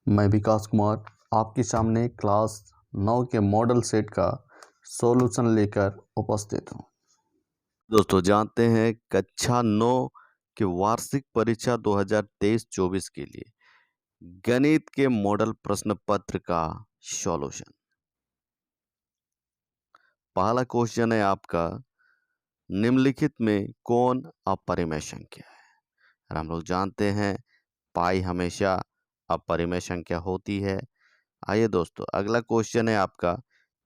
मैं विकास कुमार आपके सामने क्लास 9 के मॉडल सेट का सॉल्यूशन लेकर उपस्थित हूँ। दोस्तों जानते हैं कक्षा 9 के वार्षिक परीक्षा 2023-24 के लिए गणित के मॉडल प्रश्न पत्र का सॉल्यूशन। पहला क्वेश्चन है आपका, निम्नलिखित में कौन अपरिमेय संख्या है। और हम लोग जानते हैं पाई हमेशा अपरिमेय संख्या होती है। आइए दोस्तों अगला क्वेश्चन है आपका,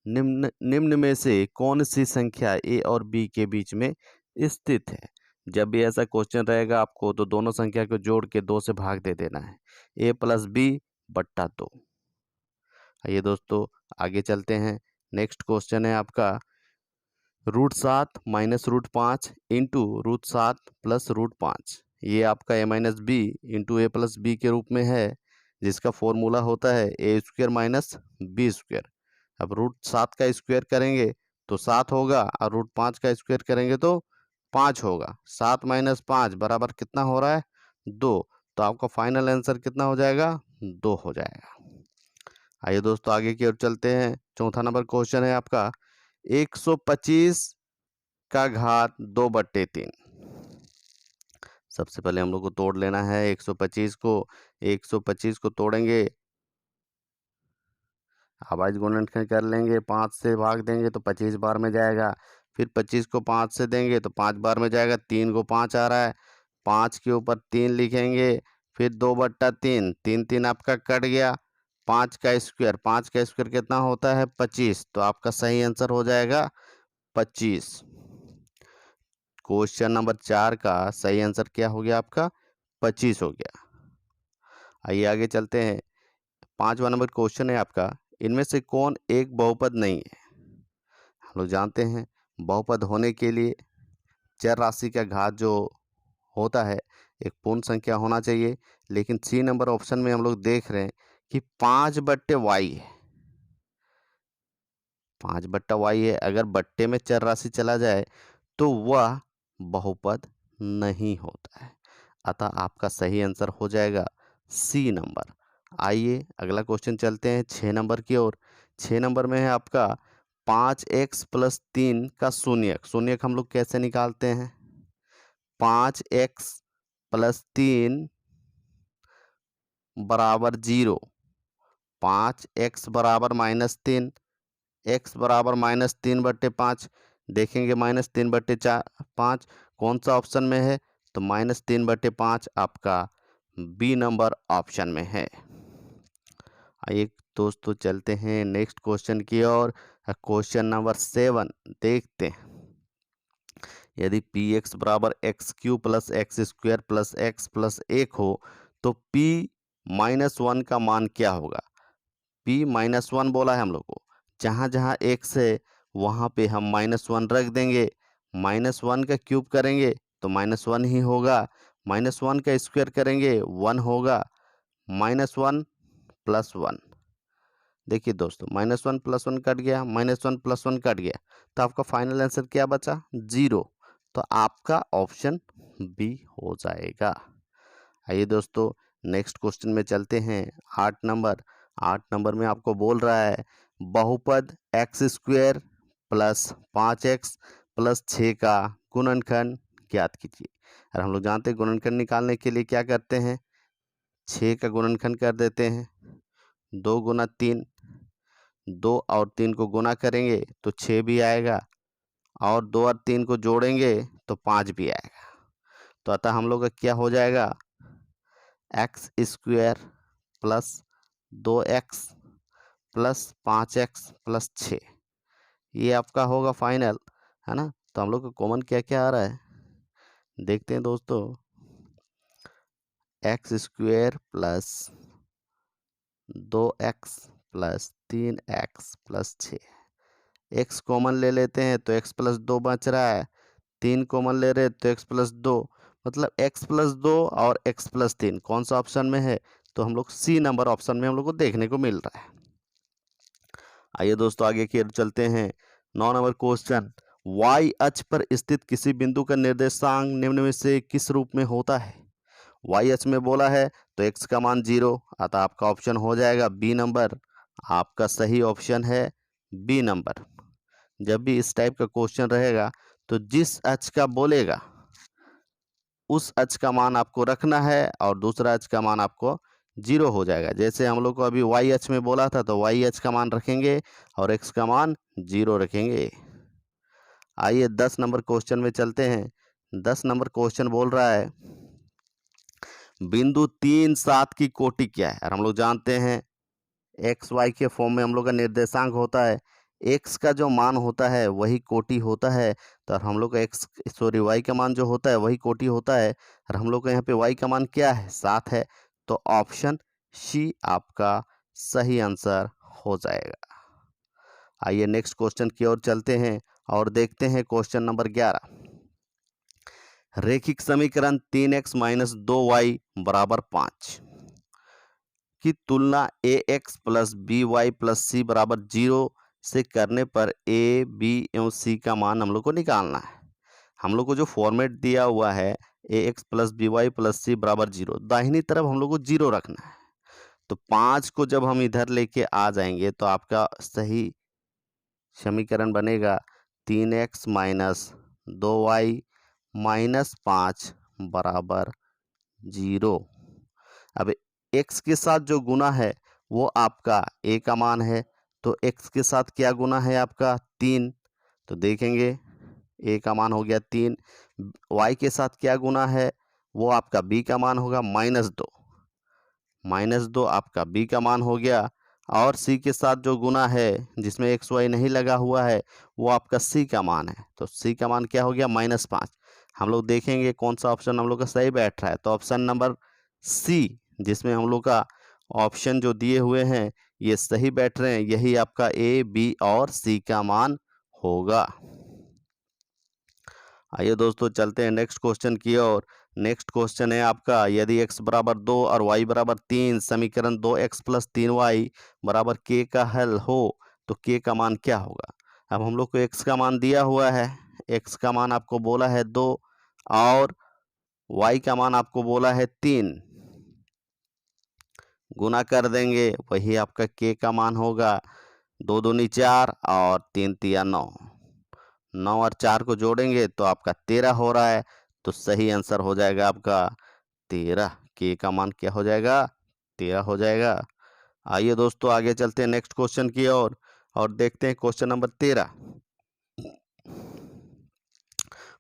निम्न में से कौन सी संख्या ए और बी के बीच में स्थित है। जब भी ऐसा क्वेश्चन रहेगा आपको तो दोनों संख्या को जोड़ के 2 से भाग दे देना है, a + b / 2। आइए दोस्तों आगे चलते हैं। नेक्स्ट क्वेश्चन है आपका, √7 - √5 इंटू √7 + √5। ये आपका a - b into a + b के रूप में है, जिसका फॉर्मूला होता है a² - b²। अब √7 का स्क्वायर करेंगे तो 7 होगा और √5 का स्क्वायर करेंगे तो 5 होगा। 7 - 5 बराबर कितना हो रहा है? 2। तो आपका फाइनल आंसर कितना हो जाएगा? 2 हो जाएगा। आइए दोस्तों आगे की ओर चलते हैं। चौथा नंबर क्वेश्चन है आपका, 125 का घात 2/3। सबसे पहले हम लोग को तोड़ लेना है 125 को। 125 को तोड़ेंगे, आवाज गुणनखंड कर लेंगे, 5 से भाग देंगे तो 25 बार में जाएगा। फिर 25 को 5 से देंगे तो 5 बार में जाएगा। 3 को 5 आ रहा है, 5 के ऊपर 3 लिखेंगे, फिर 2/3। 3 3 आपका कट गया। 5 का स्क्वायर कितना होता है? 25। तो आपका सही आंसर हो जाएगा 25। क्वेश्चन नंबर 4 का सही आंसर क्या हो गया आपका? 25 हो गया। आइए आगे चलते हैं। 5वां नंबर क्वेश्चन है आपका, इनमें से कौन एक बहुपद नहीं है। हम लोग जानते हैं बहुपद होने के लिए चर राशि का घात जो होता है एक पूर्ण संख्या होना चाहिए, लेकिन सी नंबर ऑप्शन में हम लोग देख रहे हैं कि 5/y है। 5/y है, अगर बट्टे में चर राशि चला जाए तो वह बहुपद नहीं होता है। अतः आपका सही आंसर हो जाएगा सी नंबर। आइए अगला क्वेश्चन चलते हैं 6 नंबर की ओर। 6 नंबर में है आपका 5x + 3 का शून्यक। शून्यक हम लोग कैसे निकालते हैं? 5x + 3 = 0। 5x = -3, x = -3/5। देखेंगे -3/5 कौन सा ऑप्शन में है? तो -3/5 आपका बी नंबर ऑप्शन में है। आइए दोस्तों चलते हैं नेक्स्ट क्वेश्चन की ओर। क्वेश्चन नंबर 7 देखते हैं। यदि px = x³ + x² + x + 1 हो तो p-1 का मान क्या होगा? p-1 बोला है हम लोग को, जहाँ जहाँ x है वहाँ पे हम -1 रख देंगे। -1 का क्यूब करेंगे तो -1 ही होगा। -1 का स्क्वायर करेंगे 1 होगा। -1 + 1। देखिए दोस्तों -1 + 1 कट गया, -1 + 1 कट गया, तो आपका फाइनल आंसर क्या बचा? 0। तो आपका ऑप्शन बी हो जाएगा। आइए दोस्तों नेक्स्ट क्वेश्चन में चलते हैं। 8 नंबर। 8 नंबर में आपको बोल रहा है बहुपद x² + 5x + 6 का गुणनखंड ज्ञात कीजिए। और हम लोग जानते हैं गुणनखंड निकालने के लिए क्या करते हैं? 6 का गुणनखंड कर देते हैं, 2 × 3। 2 और 3 को गुना करेंगे तो 6 भी आएगा, और 2 और 3 को जोड़ेंगे तो 5 भी आएगा। तो अतः हम लोग का क्या हो जाएगा? x² + 2x + 5x + 6। ये आपका होगा फाइनल, है ना। तो हम लोग का कॉमन क्या क्या आ रहा है देखते हैं दोस्तों। x² + 2x + 3x + 6। x common ले लेते हैं तो x + 2 बच रहा है। 3 कॉमन ले रहे तो x + 2, मतलब x + 2 और x + 3 कौन सा ऑप्शन में है? तो हम लोग सी नंबर ऑप्शन में हम लोग को देखने को मिल रहा है। आइए दोस्तों आगे की ओर चलते हैं। 9 नंबर क्वेश्चन, y अक्ष पर स्थित किसी बिंदु का निर्देशांक निम्न में से किस रूप में होता है? वाई एच में बोला है तो एक्स का मान 0, अतः आपका ऑप्शन हो जाएगा बी नंबर। आपका सही ऑप्शन है बी नंबर। जब भी इस टाइप का क्वेश्चन रहेगा तो जिस अक्ष का बोलेगा उस अक्ष का मान आपको रखना है और दूसरा अक्ष का मान आपको 0 हो जाएगा। जैसे हम लोग को अभी वाई अक्ष में बोला था तो वाई अक्ष का मान रखेंगे और एक्स का मान 0 रखेंगे। आइए 10 नंबर क्वेश्चन में चलते हैं। 10 नंबर क्वेश्चन बोल रहा है बिंदु 3 7 की कोटि क्या है। और हम लोग जानते हैं एक्स वाई के फॉर्म में हम लोग का निर्देशांक होता है, एक्स का जो मान होता है वही कोटि होता है। तो हम लोग का वाई का मान जो होता है वही कोटि होता है। और हम लोग का यहाँ पे वाई का मान क्या है, 7 है। तो ऑप्शन सी आपका सही आंसर हो जाएगा। आइए नेक्स्ट क्वेश्चन की ओर चलते हैं और देखते हैं क्वेश्चन नंबर 11। रेखिक समीकरण 3x माइनस 2y बराबर 5 की तुलना ax plus B Y plus C बराबर 0 से करने पर a, b एवं c का मान हम लोग को निकालना है। हम लोग को जो फॉर्मेट दिया हुआ है ax plus B Y plus C बराबर 0, दाहिनी तरफ हम लोग को 0 रखना है। तो 5 को जब हम इधर लेके आ जाएंगे तो आपका सही समीकरण बनेगा 3x माइनस 2y माइनस 5 बराबर 0। अब x के साथ जो गुना है वो आपका a का मान है, तो x के साथ क्या गुना है आपका 3, तो देखेंगे a का मान हो गया 3। y के साथ क्या गुना है वो आपका b का मान होगा -2 आपका b का मान हो गया। और c के साथ जो गुना है जिसमें एक्स वाई नहीं लगा हुआ है वो आपका c का मान है, तो c का मान क्या हो गया -5। हम लोग देखेंगे कौन सा ऑप्शन हम लोग का सही बैठ रहा है, तो ऑप्शन नंबर सी जिसमें हम लोग का ऑप्शन जो दिए हुए हैं ये सही बैठ रहे हैं, यही आपका ए, बी और सी का मान होगा। आइए दोस्तों चलते हैं नेक्स्ट क्वेश्चन की ओर। नेक्स्ट क्वेश्चन है आपका यदि x बराबर 2 और y बराबर 3 समीकरण 2x प्लस 3y बराबर k का हल हो तो k का मान क्या होगा। अब हम लोग को x का मान दिया हुआ है, x का मान आपको बोला है 2 और y का मान आपको बोला है 3, गुना कर देंगे वही आपका k का मान होगा। 2 दूनी 4 और 3 तिया 9, 9 और 4 को जोड़ेंगे तो आपका 13 हो रहा है, तो सही आंसर हो जाएगा आपका 13। के का मान क्या हो जाएगा 13 हो जाएगा। आइए दोस्तों आगे चलते हैं नेक्स्ट क्वेश्चन की ओर और देखते हैं क्वेश्चन नंबर 13।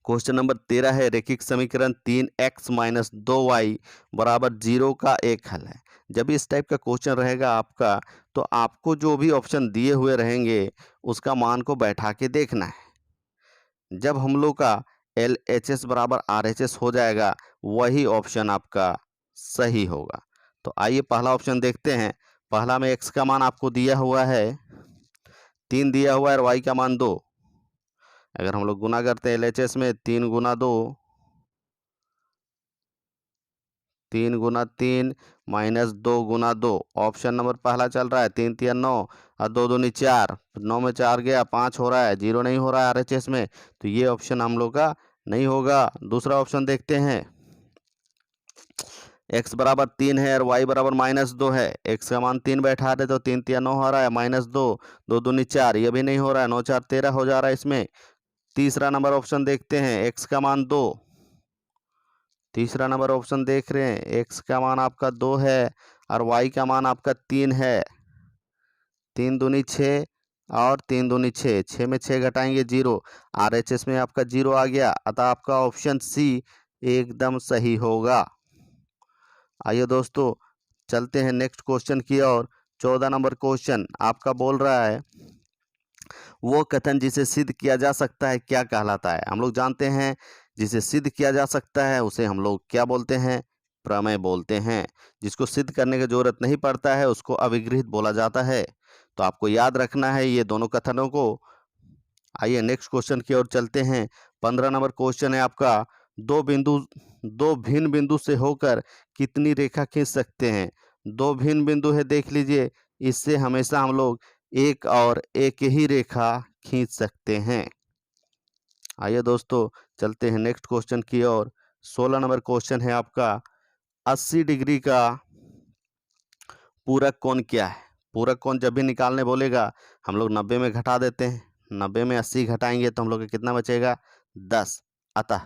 क्वेश्चन नंबर 13 है रेखिक समीकरण 3x माइनस 2y बराबर 0 का एक हल है। जब इस टाइप का क्वेश्चन रहेगा आपका तो आपको जो भी ऑप्शन दिए हुए रहेंगे उसका मान को बैठा के देखना है। जब हम लोग का एल एच एस बराबर आर एच एस हो जाएगा वही ऑप्शन आपका सही होगा। तो आइए पहला ऑप्शन देखते हैं। पहला में x का मान आपको दिया हुआ है 3 दिया हुआ है और y का मान 2। अगर हम लोग गुना करते हैं LHS में 3 गुना 2, 3 गुना 3 माइनस 2 गुना 2, ऑप्शन नंबर पहला चल रहा है 3 तिया 9 और 2 दूनी 4, 9 में 4 गया 5 हो रहा है, 0 नहीं हो रहा है RHS में, तो ये ऑप्शन हम लोग का नहीं होगा। दूसरा ऑप्शन देखते हैं। x बराबर 3 है और y बराबर -2 है। x का मान 3 बैठा दे तो 3 तिया 9 हो रहा है, -2, 2 दूनी 4, ये भी नहीं हो रहा है, 9 4 13 हो जा रहा है इसमें। तीसरा नंबर ऑप्शन देखते हैं, x का मान 2, तीसरा नंबर ऑप्शन देख रहे हैं, x का मान आपका 2 है और y का मान आपका 3 है। 3 दूनी 6 और 3 दूनी 6, 6 में 6 घटाएंगे 0, RHS में आपका 0 आ गया, अतः आपका ऑप्शन सी एकदम सही होगा। आइए दोस्तों चलते हैं नेक्स्ट क्वेश्चन की ओर। 14 नंबर क्वेश्चन आपका बोल रहा है वो कथन जिसे सिद्ध किया जा सकता है क्या कहलाता है। हम लोग जानते हैं जिसे सिद्ध किया जा सकता है उसे हम लोग क्या बोलते हैं, प्रमेय बोलते हैं। जिसको सिद्ध करने की जरूरत नहीं पड़ता है उसको अविगृहित बोला जाता है। तो आपको याद रखना है ये दोनों कथनों को। आइए नेक्स्ट क्वेश्चन की ओर चलते हैं। 15 नंबर क्वेश्चन है आपका दो भिन्न बिंदु से होकर कितनी रेखा खींच सकते हैं। दो भिन्न बिंदु है देख लीजिए, इससे हमेशा हम लोग एक और एक ही रेखा खींच सकते हैं। आइए दोस्तों चलते हैं नेक्स्ट क्वेश्चन की ओर। 16 नंबर क्वेश्चन है आपका 80 डिग्री का पूरक कोण क्या है? पूरक कोण जब भी निकालने बोलेगा हम लोग 90 में घटा देते हैं। 90 में 80 घटाएंगे तो हम लोग का कितना बचेगा? 10। अतः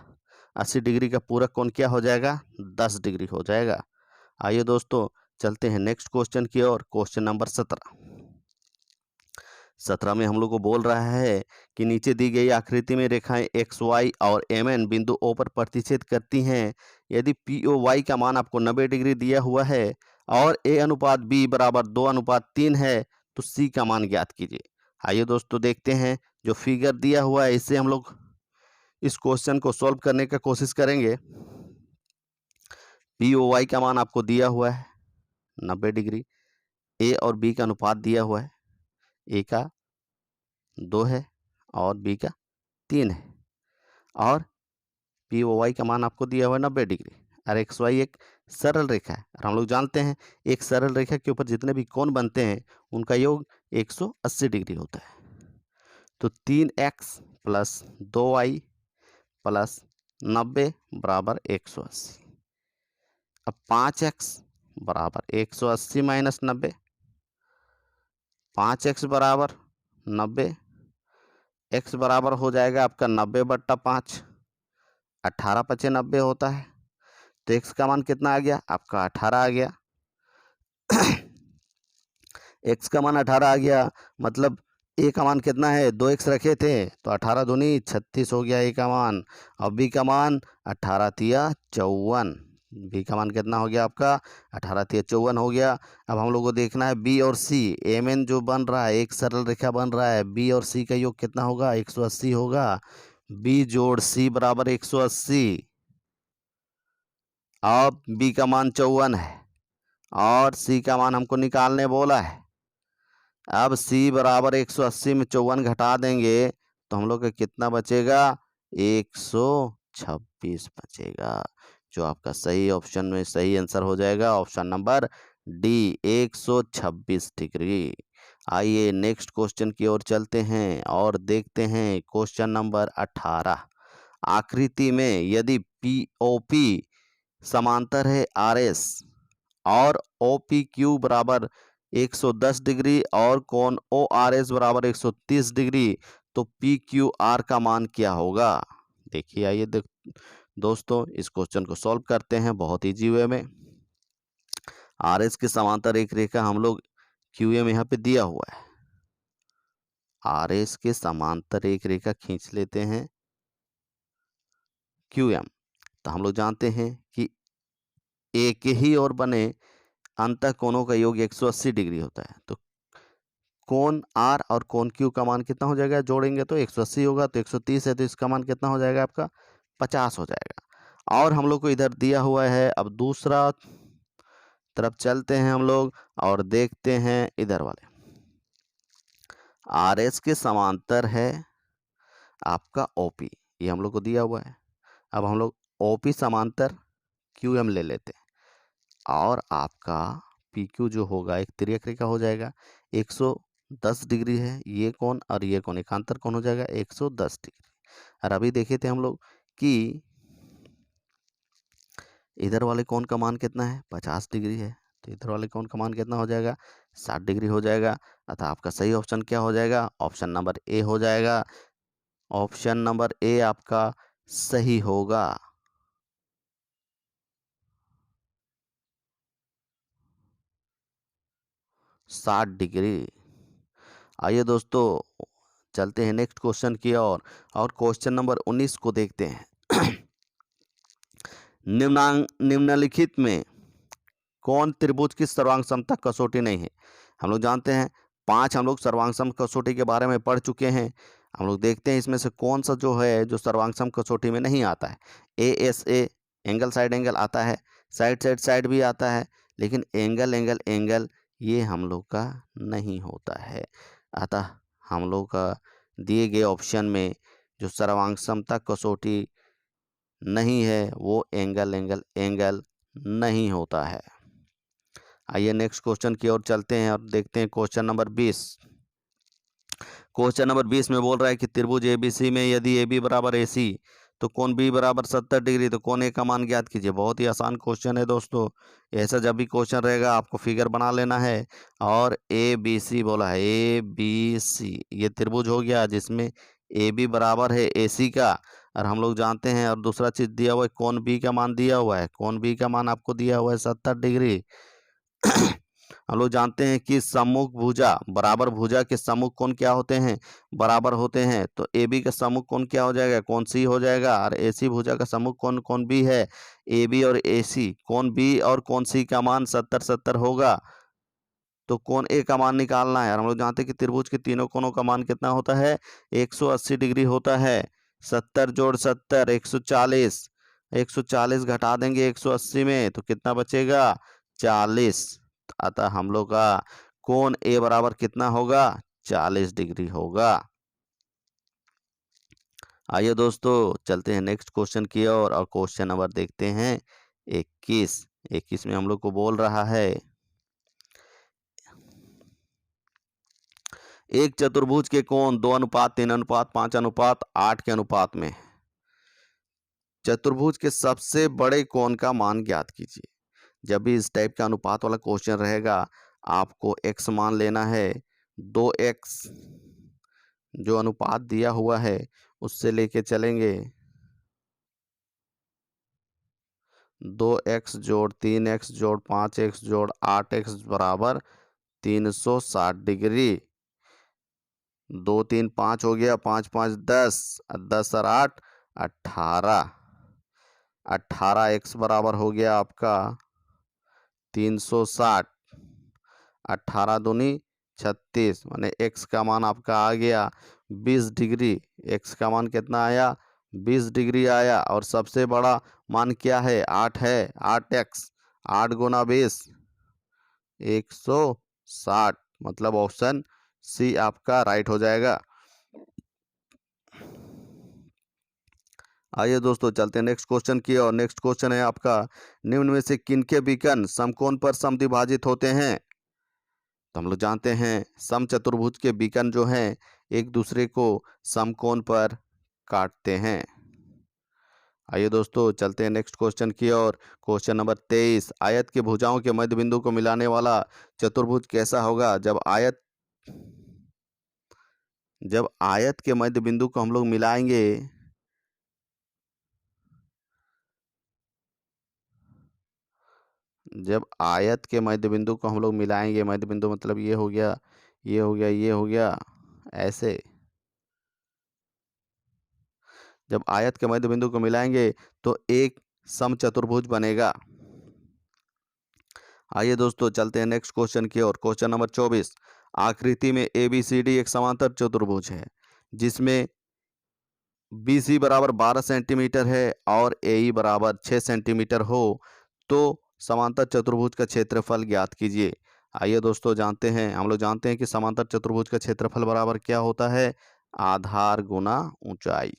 80 डिग्री का पूरक कोण क्या हो जाएगा? 10 डिग्री हो जाएगा। आइए दोस्तों चलते हैं नेक्स्ट क्वेश्चन की ओर। क्वेश्चन नंबर 17 में हम लोग को बोल रहा है कि नीचे दी गई आकृति में रेखाएं एक्स वाई और एम एन बिंदु ओ पर प्रतिच्छेद करती हैं। यदि पी ओ वाई का मान आपको 90 डिग्री दिया हुआ है और ए अनुपात बी बराबर 2:3 है तो सी का मान ज्ञात कीजिए। आइए दोस्तों देखते हैं जो फिगर दिया हुआ है इससे हम लोग इस क्वेश्चन को सॉल्व करने का कोशिश करेंगे। पी ओ वाई का मान आपको दिया हुआ है 90 डिग्री, ए और बी का अनुपात दिया हुआ है, ए का 2 है और बी का 3 है और पी ओ वाई का मान आपको दिया हुआ है 90 डिग्री और एक्स वाई एक सरल रेखा है और हम लोग जानते हैं एक सरल रेखा के ऊपर जितने भी कोण बनते हैं उनका योग 180 डिग्री होता है। तो 3x प्लस 2y प्लस 90 बराबर 180। अब 5x बराबर 180 माइनस 90, 5x बराबर 90, x बराबर हो जाएगा आपका 90/5, 18×5 = 90 होता है। तो x का मान कितना आ गया? आपका 18 आ गया। x का मान 18 आ गया मतलब a का मान कितना है? 2x रखे थे तो 18 दूनी 36 हो गया a का मान। और b का मान 18×3 = 54। b का मान कितना हो गया आपका? 18×3 = 54 हो गया। अब हम लोग को देखना है b और c, एम एन जो बन रहा है एक सरल रेखा बन रहा है, b और c का योग कितना होगा? 180 होगा। b जोड़ c बराबर 180। अब b का मान 54 है और c का मान हमको निकालने बोला है। अब c बराबर 180 में 54 घटा देंगे तो हम लोग का कितना बचेगा? 126 बचेगा, जो आपका सही ऑप्शन में सही आंसर हो जाएगा ऑप्शन नंबर डी, 126 डिग्री। आइए नेक्स्ट क्वेश्चन की ओर चलते हैं और देखते हैं क्वेश्चन नंबर 18। आकृति में यदि पीओपी समांतर है आरएस और ओपीक्यू बराबर 110 डिग्री और कोण ओ आर एस बराबर 130 डिग्री तो पी क्यू आर का मान क्या होगा? देखिए आइए दोस्तों इस क्वेश्चन को सॉल्व करते हैं बहुत इजी वे में। आर एस के समांतर एक रेखा हम लोग क्यू एम यहाँ पे दिया हुआ है। आर एस के समांतर एक रेखा खींच लेते हैं क्यू एम। तो हम लोग जानते हैं कि एक ही और बने अंतः कोणों का योग 180 डिग्री होता है। तो कोण आर और कोण क्यू का मान कितना हो जाएगा? जोड़ेंगे तो 180 होगा, तो 130 है तो इसका मान कितना हो जाएगा आपका? 50 हो जाएगा। और हम लोग को इधर दिया हुआ है, अब दूसरा तरफ चलते हैं हम लोग और देखते हैं इधर वाले। आर एस के समांतर है आपका ओपी, ये हम लोग को दिया हुआ है। अब हम लोग ओपी समांतर क्यू एम ले लेते हैं और आपका पी क्यू जो होगा एक तिर्यक रेखा हो जाएगा। 110 डिग्री है ये कोण और ये कोण एकांतर कोण हो जाएगा 110 डिग्री। और अभी देखे थे हम लोग कि इधर वाले कोण का मान कितना है? 50 डिग्री है। तो इधर वाले कोण का मान कितना हो जाएगा? 60 डिग्री हो जाएगा। अतः आपका सही ऑप्शन क्या हो जाएगा? ऑप्शन नंबर ए हो जाएगा। ऑप्शन नंबर ए आपका सही होगा। साठ डिग्री। आइए दोस्तों चलते हैं नेक्स्ट क्वेश्चन की ओर और क्वेश्चन नंबर 19 को देखते हैं। निम्नलिखित में कौन त्रिभुज की सर्वांग समता कसौटी नहीं है? हम लोग जानते हैं 5 हम लोग सर्वांग सम कसौटी के बारे में पढ़ चुके हैं। हम लोग देखते हैं इसमें से कौन सा जो है जो सर्वांग सम कसौटी में नहीं आता है। A S A angle side angle आता है, साइड साइड साइड भी आता है, लेकिन एंगल एंगल एंगल ये हम लोग का नहीं होता है। अतः हम लोग का दिए गए ऑप्शन में जो सर्वांग समता कसौटी नहीं है वो एंगल एंगल एंगल नहीं होता है। आइए नेक्स्ट क्वेश्चन की ओर चलते हैं और देखते हैं क्वेश्चन नंबर 20। क्वेश्चन नंबर 20 में बोल रहा है कि त्रिभुज एबीसी में यदि AB बराबर AC तो कोण बी बराबर 70 डिग्री, तो कोण ए का मान ज्ञात कीजिए। बहुत ही आसान क्वेश्चन है दोस्तों। ऐसा जब भी क्वेश्चन रहेगा आपको फिगर बना लेना है। और ए बी सी बोला है, ए बी सी, ये त्रिभुज हो गया जिसमें ए बी बराबर है ए सी का, और हम लोग जानते हैं। और दूसरा चीज दिया हुआ है, कोण बी का मान दिया हुआ है, कोण बी का मान आपको दिया हुआ है 70 डिग्री। हम लोग जानते हैं कि सम्मुख भुजा बराबर भुजा के सम्मुख कोण क्या होते हैं, बराबर होते हैं। तो ए बी का सम्मुख कोण क्या हो जाएगा, कोण सी हो जाएगा। और ए सी भुजा का सम्मुख कोण कोण बी है, ए बी और ए सी। कोण बी और कोण सी का मान 70-70 होगा, तो कोण ए का मान निकालना है। और हम लोग जानते हैं कि त्रिभुज के तीनों कोणों का मान कितना होता है, 180 डिग्री होता है। 70 जोड़ 70 140, 140 घटा देंगे 180 में तो कितना बचेगा, 40। अतः हम लोग का कोण ए बराबर कितना होगा, 40 डिग्री होगा। आइए दोस्तों चलते हैं नेक्स्ट क्वेश्चन की ओर, और क्वेश्चन नंबर देखते हैं 21 में हम लोग को बोल रहा है, एक चतुर्भुज के कोण 2:3:5:8 के अनुपात में। चतुर्भुज के सबसे बड़े कोण का मान ज्ञात कीजिए। जब भी इस टाइप का अनुपात वाला क्वेश्चन रहेगा, आपको x मान लेना है। 2x जो अनुपात दिया हुआ है उससे लेके चलेंगे, 2x जोड़ 3x जोड़ 5x जोड़ 8x बराबर 360 डिग्री। 2 3 5 हो गया, 5 5 10, 10 और 8 18, 18x बराबर हो गया आपका 360, 18 दूनी 36, माने x का मान आपका आ गया 20 डिग्री। x का मान कितना आया, 20 डिग्री आया। और सबसे बड़ा मान क्या है, 8 है। 8x, 8 गुना 20 160, मतलब ऑप्शन सी आपका राइट हो जाएगा। आइए दोस्तों चलते हैं नेक्स्ट क्वेश्चन की और नेक्स्ट क्वेश्चन है आपका, निम्न में से किनके विकर्ण समकोण पर समद्विभाजित होते हैं। तो हम लोग जानते हैं समचतुर्भुज के विकर्ण जो हैं एक दूसरे को समकोण पर काटते हैं। आइए दोस्तों चलते हैं नेक्स्ट क्वेश्चन की ओर। क्वेश्चन नंबर 23, आयत के भुजाओं के मध्य बिंदु को मिलाने वाला चतुर्भुज कैसा होगा। जब आयत के मध्य बिंदु को हम लोग मिलाएंगे, जब आयत के मध्य बिंदु को हम लोग मिलाएंगे, मध्य बिंदु मतलब ये हो गया, ये हो गया, ये हो गया, ऐसे जब आयत के मध्य बिंदु को मिलाएंगे तो एक समचतुर्भुज बनेगा। आइए दोस्तों चलते हैं नेक्स्ट क्वेश्चन की ओर। क्वेश्चन नंबर 24, आकृति में ABCD एक समांतर चतुर्भुज है जिसमें BC बराबर 12 सेंटीमीटर है और AE बराबर 6 सेंटीमीटर हो, तो समांतर चतुर्भुज का क्षेत्रफल ज्ञात कीजिए। आइए दोस्तों हम लोग जानते हैं कि समांतर चतुर्भुज का क्षेत्रफल बराबर क्या होता है, आधार गुना ऊंचाई।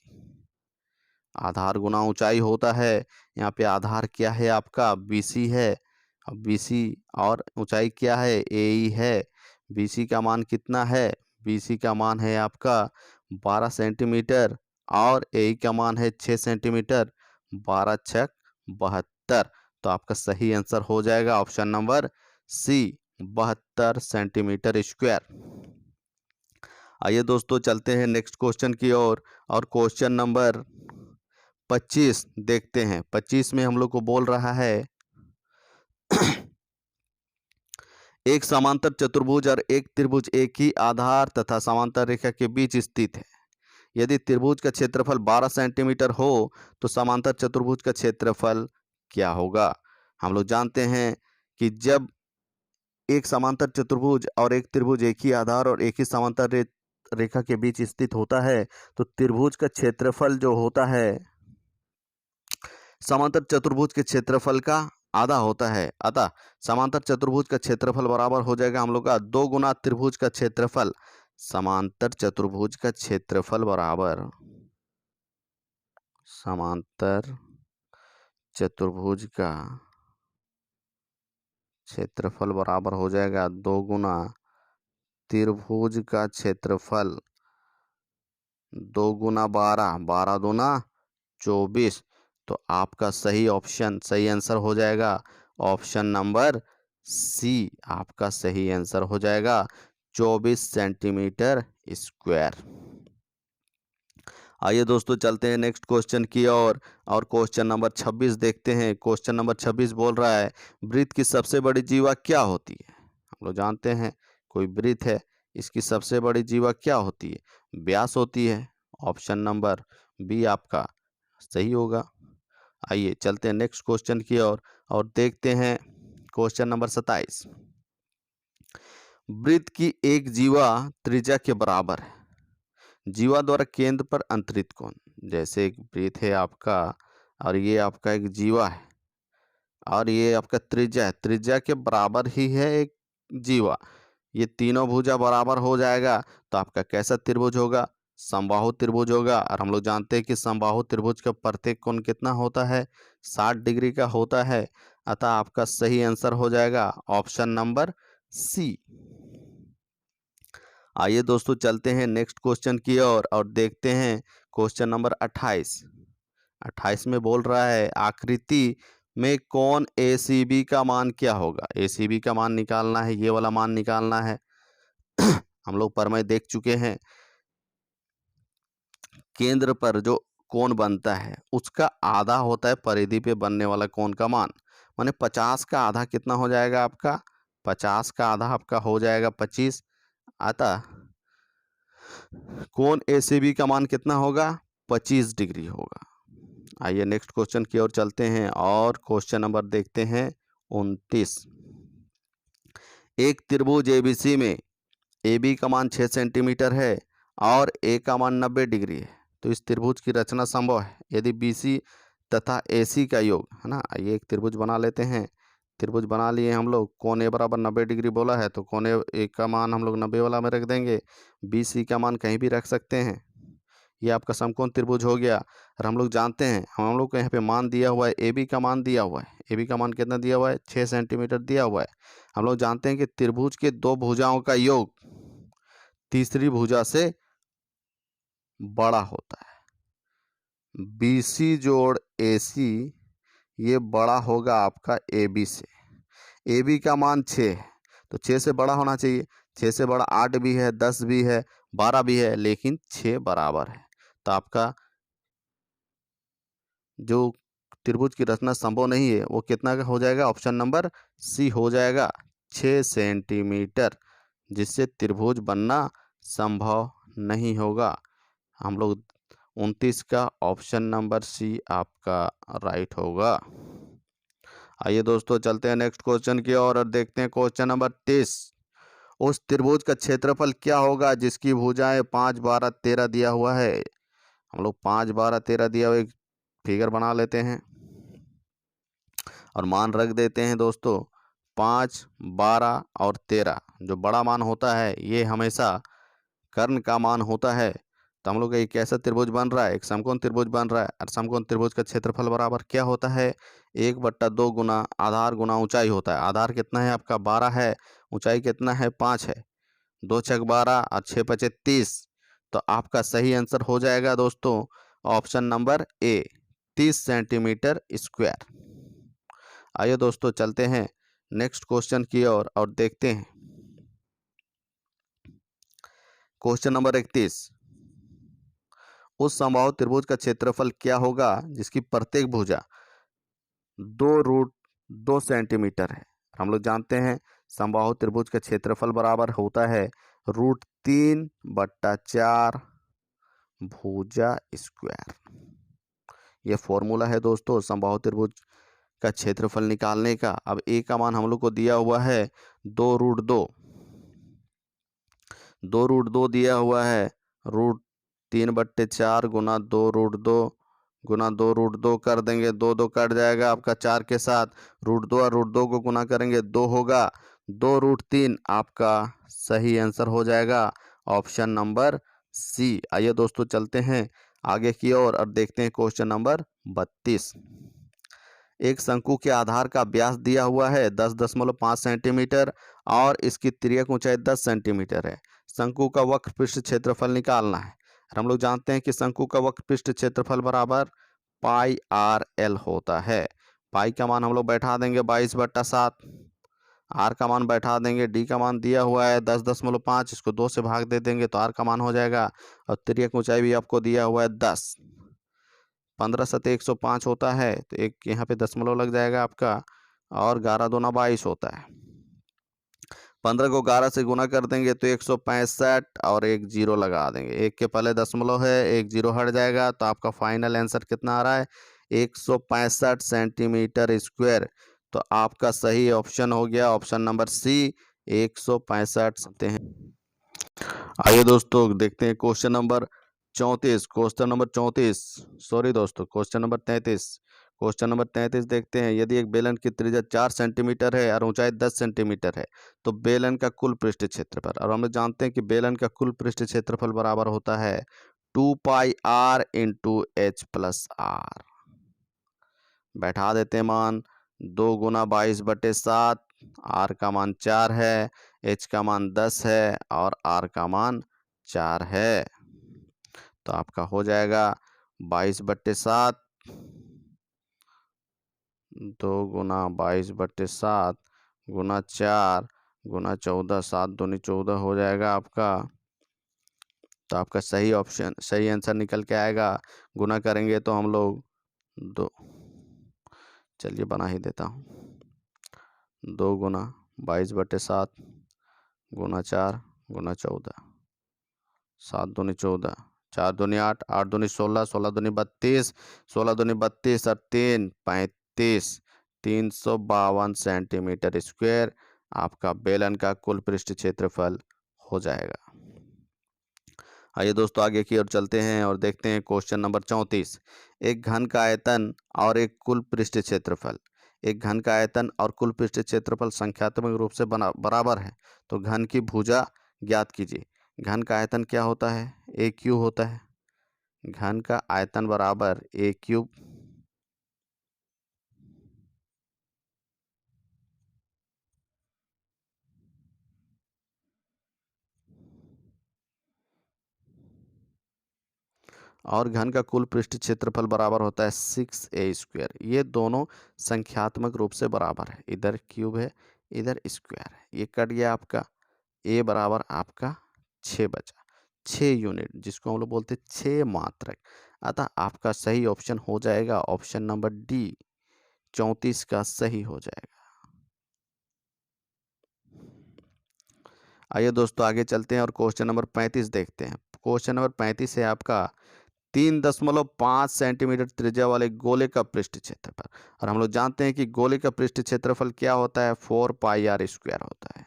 आधार गुना ऊंचाई होता है। यहाँ पे आधार क्या है आपका, BC है। अब BC और ऊंचाई क्या है, AE है। BC का मान कितना है, BC का मान है आपका 12 सेंटीमीटर और AE का मान है 6 सेंटीमीटर। 12 छक 72, तो आपका सही आंसर हो जाएगा option number C, 72 centimetre square. आइए दोस्तों चलते हैं नेक्स्ट क्वेश्चन की ओर और क्वेश्चन नंबर 25 देखते हैं। 25 में हम लोग को बोल रहा है एक समांतर चतुर्भुज और एक त्रिभुज एक ही आधार तथा समांतर रेखा के बीच स्थित है। यदि त्रिभुज का क्षेत्रफल 12 सेंटीमीटर हो तो समांतर चतुर्भुज का क्षेत्रफल क्या होगा। हम लोग जानते हैं कि जब एक समांतर चतुर्भुज और एक त्रिभुज एक ही आधार और एक ही समांतर रेखा के बीच स्थित होता है तो त्रिभुज का क्षेत्रफल जो होता है समांतर चतुर्भुज के क्षेत्रफल का आधा होता है। अतः समांतर चतुर्भुज का क्षेत्रफल बराबर हो जाएगा हम लोग का 2 गुना त्रिभुज का क्षेत्रफल। समांतर चतुर्भुज का क्षेत्रफल बराबर समांतर चतुर्भुज का क्षेत्रफल बराबर हो जाएगा 2 गुना त्रिभुज का क्षेत्रफल। 2 गुना 12, 12 दूना 24। तो आपका सही आंसर हो जाएगा ऑप्शन नंबर सी, आपका सही आंसर हो जाएगा 24 सेंटीमीटर स्क्वायर। आइए दोस्तों चलते हैं नेक्स्ट क्वेश्चन की ओर और क्वेश्चन नंबर 26 देखते हैं। क्वेश्चन नंबर 26 बोल रहा है वृत्त की सबसे बड़ी जीवा क्या होती है। हम लोग जानते हैं कोई वृत्त है, इसकी सबसे बड़ी जीवा क्या होती है, व्यास होती है। ऑप्शन नंबर बी आपका सही होगा। आइए चलते हैं नेक्स्ट क्वेश्चन की ओर और देखते हैं क्वेश्चन नंबर 27। वृत्त की एक जीवा त्रिज्या के बराबर है, जीवा द्वारा केंद्र पर अंतरित कोण। जैसे एक वृत्त है आपका और ये आपका एक जीवा है और ये आपका त्रिज्या है, त्रिज्या के बराबर ही है एक जीवा। ये तीनों भुजा बराबर हो जाएगा तो आपका कैसा त्रिभुज होगा, समबाहु त्रिभुज होगा। और हम लोग जानते हैं कि समबाहु त्रिभुज का प्रत्येक कोण कितना होता है, 60 डिग्री का होता है। अतः आपका सही आंसर हो जाएगा ऑप्शन नंबर सी। आइए दोस्तों चलते हैं नेक्स्ट क्वेश्चन की ओर और देखते हैं क्वेश्चन नंबर 28। 28 में बोल रहा है आकृति में कोण ACB का मान क्या होगा। ACB का मान निकालना है, ये वाला मान निकालना है। हम लोग परमेय देख चुके हैं, केंद्र पर जो कोण बनता है उसका आधा होता है परिधि पे बनने वाला कोण का मान। माने 50 का आधा कितना हो जाएगा आपका, 50 का आधा आपका हो जाएगा 25। अतः कोण ACB का मान कितना होगा, 25 डिग्री होगा। आइए नेक्स्ट क्वेश्चन की ओर चलते हैं और क्वेश्चन नंबर देखते हैं 29। एक त्रिभुज ABC में AB का मान 6 सेंटीमीटर है और A का मान 90 डिग्री है, तो इस त्रिभुज की रचना संभव है यदि BC तथा AC का योग है ना। आइए एक त्रिभुज बना लेते हैं। त्रिभुज बना लिए हम लोग, कोण A बराबर 90 डिग्री बोला है तो कोण A का मान हम लोग 90 वाला में रख देंगे, BC का मान कहीं भी रख सकते हैं। ये आपका समकोण त्रिभुज हो गया। और हम लोग जानते हैं, हम लोग को यहाँ पे मान दिया हुआ है, AB का मान दिया हुआ है। AB का मान कितना दिया हुआ है, 6 सेंटीमीटर दिया हुआ है। हम लोग जानते हैं कि त्रिभुज के दो भुजाओं का योग तीसरी भुजा से बड़ा होता है। BC जोड़ AC ये बड़ा होगा आपका AB से। AB का मान 6 है तो 6 से बड़ा होना चाहिए। 6 से बड़ा 8 भी है, 10 भी है, 12 भी है, लेकिन 6 बराबर है। तो आपका जो त्रिभुज की रचना संभव नहीं है वो कितना का हो जाएगा, ऑप्शन नंबर सी हो जाएगा 6 सेंटीमीटर, जिससे त्रिभुज बनना संभव नहीं होगा। हम लोग 29 का ऑप्शन नंबर सी आपका राइट होगा। आइए दोस्तों चलते हैं नेक्स्ट क्वेश्चन की ओर और देखते हैं क्वेश्चन नंबर 30। उस त्रिभुज का क्षेत्रफल क्या होगा जिसकी भुजाएं 5, 12, 13 दिया हुआ है। हम लोग 5, 12, 13 दिया हुआ एक फिगर बना लेते हैं और मान रख देते हैं दोस्तों। 5, 12 और 13 जो बड़ा मान होता है ये हमेशा कर्ण का मान होता है। तो हम लोग का एक कैसा त्रिभुज बन रहा है, एक समकोण त्रिभुज बन रहा है। और समकोण त्रिभुज का क्षेत्रफल बराबर क्या होता है, 1/2 गुना आधार गुना ऊंचाई होता है। आधार कितना है आपका 12 है, ऊंचाई कितना है 5 है। 2 छक 12 और 6 पचे 30। तो आपका सही आंसर हो जाएगा दोस्तों option number A, 30 centimetre square. आइए दोस्तों चलते हैं नेक्स्ट क्वेश्चन की ओर और देखते हैं क्वेश्चन नंबर 31। उस समबाहु त्रिभुज का क्षेत्रफल क्या होगा जिसकी प्रत्येक भुजा 2√2 सेंटीमीटर है। हम लोग जानते हैं समबाहु त्रिभुज का क्षेत्रफल बराबर होता है √3/4 भुजा स्क्वायर। यह फॉर्मूला है दोस्तों समबाहु त्रिभुज का क्षेत्रफल निकालने का। अब ए का मान हम लोग को दिया हुआ है 2√2, 2√2 दिया हुआ है, √3/4 गुना 2√2 गुना 2√2 कर देंगे, 2 कट जाएगा आपका 4 के साथ। √2 और √2 को गुना करेंगे 2 होगा, 2√3 आपका सही आंसर हो जाएगा ऑप्शन नंबर सी। आइए दोस्तों चलते हैं आगे की ओर और देखते हैं क्वेश्चन नंबर 32। एक शंकु के आधार का व्यास दिया हुआ है 10.5 सेंटीमीटर और इसकी तिर्यक ऊंचाई 10 सेंटीमीटर है। शंकु का वक्र पृष्ठ क्षेत्रफल निकालना है। और हम लोग जानते हैं कि शंकु का वक्र पृष्ठ क्षेत्रफल बराबर पाई आर एल होता है। पाई का मान हम लोग बैठा देंगे 22/7, आर का मान बैठा देंगे, डी का मान दिया हुआ है 10.5, इसको 2 से भाग दे देंगे तो आर का मान हो जाएगा। और तिर्यक ऊंचाई भी आपको दिया हुआ है 10, 15 सतह 105 होता है, तो एक यहाँ पे दशमलव लग जाएगा आपका, और 11 दूना 22 होता है। 15 को 11 से गुना कर देंगे तो 165, और एक जीरो लगा देंगे, एक के पहले दशमलव है, एक जीरो हट जाएगा, तो आपका फाइनल आंसर कितना आ रहा है? 165 सेंटीमीटर स्क्वायर। तो आपका सही ऑप्शन हो गया ऑप्शन नंबर सी, 165 सकते हैं। आइए दोस्तों देखते हैं question number 34, question number 34, sorry दोस्तों, क्वेश्चन नंबर 33। क्वेश्चन नंबर 33 देखते हैं, यदि एक बेलन की त्रिज्या 4 सेंटीमीटर है और ऊंचाई 10 सेंटीमीटर है, तो बेलन का कुल पृष्ठ क्षेत्रफल, और हम लोग जानते हैं कि बेलन का कुल पृष्ठ क्षेत्रफल बराबर होता है 2 pi R into H plus R. बैठा देते हैं मान, 2 × 22/7, आर का मान 4 है, एच का मान 10 है, और आर का मान 4 है। तो आपका हो जाएगा 22/7, 2 × 22/7 गुना 4 गुना 14, 7 दूनी 14 हो जाएगा आपका। तो आपका सही ऑप्शन, सही आंसर निकल के आएगा। गुना करेंगे तो हम लोग दो, चलिए बना ही देता हूँ, 2 × 22/7 गुना 4 गुना 14, 7 दूनी 14, 4 दूनी 8, 8 दूनी 16, 16 दूनी 32, 16 दूनी 32 और 3 35, 352 सेंटीमीटर स्क्वायर आपका बेलन का कुल पृष्ठ क्षेत्रफल हो जाएगा। आइए दोस्तों आगे की ओर चलते हैं और देखते हैं क्वेश्चन नंबर 34। एक घन का आयतन और एक कुल पृष्ठ क्षेत्रफल, एक घन का आयतन और कुल पृष्ठ क्षेत्रफल संख्यात्मक रूप से बराबर है, तो घन की भुजा ज्ञात कीजिए। घन का आयतन क्या होता है? ए क्यूब होता है। घन का आयतन बराबर ए क्यूब, और घन का कुल पृष्ठ क्षेत्रफल बराबर होता है 6a²। ये दोनों संख्यात्मक रूप से बराबर है, इधर क्यूब है इधर स्क्वायर है, ये कट गया आपका, a बराबर आपका 6 बचा, 6 यूनिट, जिसको हम लोग बोलते हैं 6 मात्रक। अतः आपका सही ऑप्शन हो जाएगा ऑप्शन नंबर डी, 34 का सही हो जाएगा। आइए दोस्तों आगे चलते हैं और क्वेश्चन नंबर 35 देखते हैं। क्वेश्चन नंबर 35 है आपका 3.5 सेंटीमीटर त्रिज्या वाले गोले का पृष्ठ क्षेत्रफल, और हम लोग जानते हैं कि गोले का पृष्ठ क्षेत्रफल क्या होता है? 4 पाई आर स्क्वायर होता है।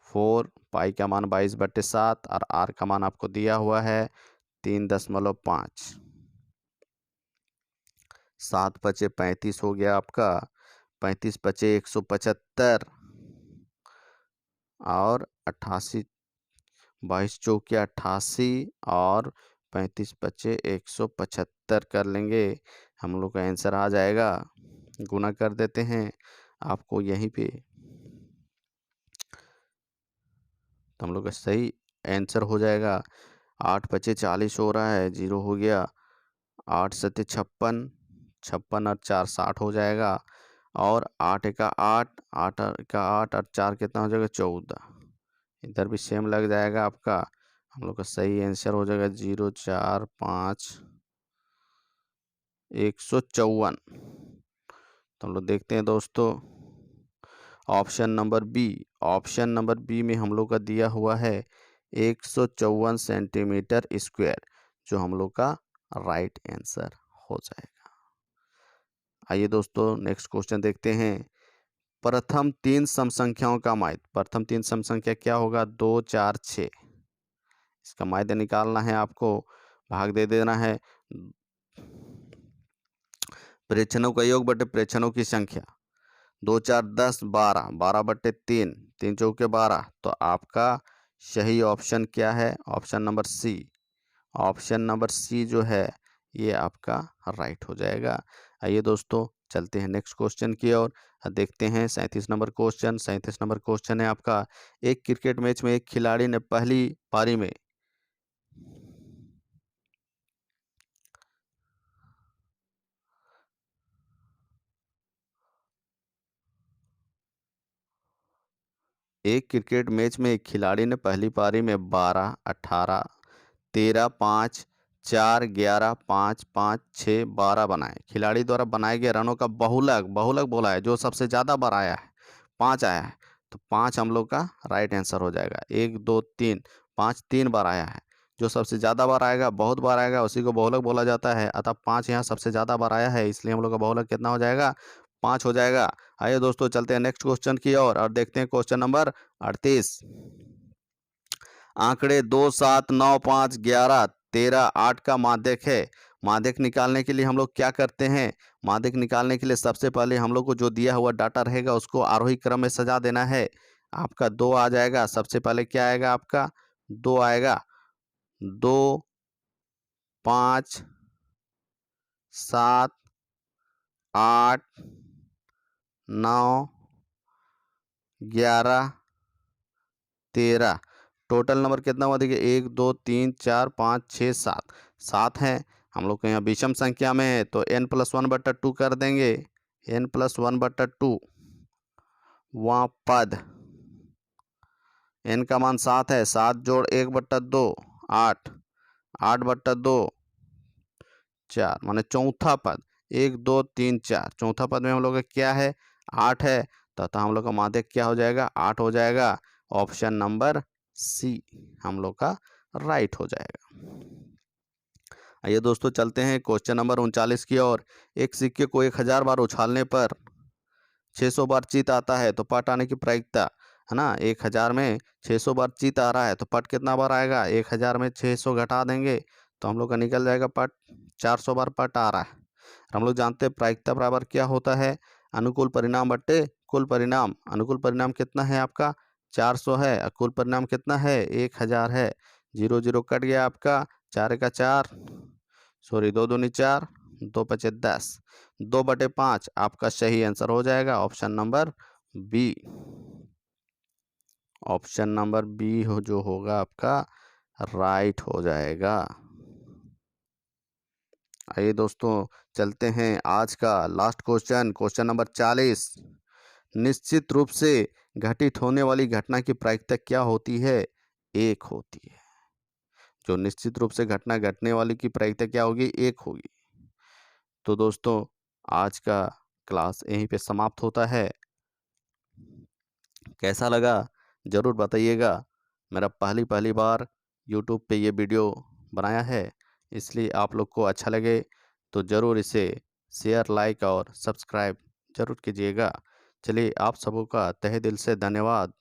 4 पाई का मान 22/7 और आर का मान आपको दिया हुआ है 3.5, 7 पचे 35 हो गया आपका, 35 पचे 175, और 88, 22 चौके 88, और 35 पचे 175 कर लेंगे, हम लोग का आंसर आ जाएगा। गुना कर देते हैं आपको यहीं पे, तो हम लोग का सही आंसर हो जाएगा 8 पचे 40 हो रहा है, 0 हो गया, 8 सते 56, 56 और 4 60 हो जाएगा, और 8 का 8, 8 का 8 और 4 कितना हो जाएगा? 14, इधर भी सेम लग जाएगा आपका। हम लोग का सही आंसर हो जाएगा 0 4 5 154। तो हम लोग देखते हैं दोस्तों option number B, option number B में हम लोग का दिया हुआ है 154 सेंटीमीटर स्क्वायर, जो हम लोग का राइट आंसर हो जाएगा। आइए दोस्तों नेक्स्ट क्वेश्चन देखते हैं। प्रथम 3 सम संख्याओं का माध्य, प्रथम 3 सम संख्या क्या होगा? 2 4 6, इसका माध्य निकालना है आपको, भाग दे देना है प्रेक्षणों का योग बटे प्रेक्षणों की संख्या, 2 4 10 12, 12/3, 3 चौके 12। तो आपका सही ऑप्शन क्या है? Option number C, option number C जो है ये आपका राइट हो जाएगा। आइए दोस्तों चलते हैं नेक्स्ट क्वेश्चन की ओर, देखते हैं 37 नंबर क्वेश्चन। 37 नंबर क्वेश्चन है आपका, एक क्रिकेट मैच में एक खिलाड़ी ने पहली पारी में एक क्रिकेट मैच में एक खिलाड़ी ने पहली पारी में 12, 18, 13, 5, 4, 11, 5, 5, 6, 12 बनाए। खिलाड़ी द्वारा बनाए गए रनों का बहुलक बहुलक बोला है, जो सबसे ज़्यादा बार आया है 5 आया है, तो 5 हम लोग का राइट आंसर हो जाएगा। 1, 2, 3, 5 3 बार आया है। जो सबसे ज़्यादा बार आएगा, बहुत बार आएगा, उसी को बहुलक बोला जाता है। अतः 5 यहाँ सबसे ज़्यादा बार आया है, इसलिए हम लोग का बहुलक कितना हो जाएगा? 5 हो जाएगा। आइए दोस्तों चलते हैं नेक्स्ट क्वेश्चन की ओर और देखते हैं क्वेश्चन नंबर 38। आंकड़े 2, 7, 9, 5, 11, 13, 8 का माध्यक है। माध्यक निकालने के लिए हम लोग क्या करते हैं? माध्यक निकालने के लिए सबसे पहले हम लोग को जो दिया हुआ डाटा रहेगा उसको आरोही क्रम में सजा देना है। आपका 2 आ जाएगा। सबसे पहले क्या आएगा आपका? 2 आएगा। 2, 5, 7, 8, 9, 11, 13। टोटल नंबर कितना हुआ देखिए? 1, 2, 3, 4, 5, 6, 7। 7 है। हम लोग को यहाँ विषम संख्या में है तो n+1/2 कर देंगे। n+1/2 वहाँ पद n का मान 7 है। 7 जोड़ 1/2 8, 8/2 4 माने चौथा पद। 1, 2, 3, 4 चौथा पद में हम लोग का क्या है? 8 है। तथा हम लोग का माध्यक क्या हो जाएगा? 8 हो जाएगा। ऑप्शन नंबर सी हम लोग का राइट हो जाएगा। आइए दोस्तों चलते हैं क्वेश्चन नंबर 39 की ओर। एक सिक्के को 1000 बार उछालने पर 600 बार चित आता है, तो पट आने की प्रायिकता है ना? 1000 में 600 बार चित आ रहा है तो पट कितना बार आएगा? 1000 में 600 घटा देंगे तो हम लोग का निकल जाएगा पट। 400 बार पट आ रहा है। हम लोग जानते हैं प्रायिकता बराबर क्या होता है? अनुकूल परिणाम बट्टे कुल परिणाम। अनुकूल परिणाम कितना है आपका? 400 है। और कुल परिणाम कितना है? 1000 है। 0 0 कट गया आपका। 4 का 4, सॉरी 2 दूनी 4, 2 पचे 10। 2/5 आपका सही आंसर हो जाएगा। Option number B. Option number B हो जो होगा आपका राइट हो जाएगा। आइए दोस्तों चलते हैं आज का लास्ट क्वेश्चन, क्वेश्चन नंबर 40। निश्चित रूप से घटित होने वाली घटना की प्रायिकता क्या होती है? 1 होती है। जो निश्चित रूप से घटना घटने वाली की प्रायिकता क्या होगी? 1 होगी। तो दोस्तों आज का क्लास यहीं पे समाप्त होता है। कैसा लगा ज़रूर बताइएगा। मेरा पहली बार यूट्यूब पे ये वीडियो बनाया है, इसलिए आप लोग को अच्छा लगे तो ज़रूर इसे शेयर, लाइक और सब्सक्राइब ज़रूर कीजिएगा। चलिए आप सबों का तहे दिल से धन्यवाद।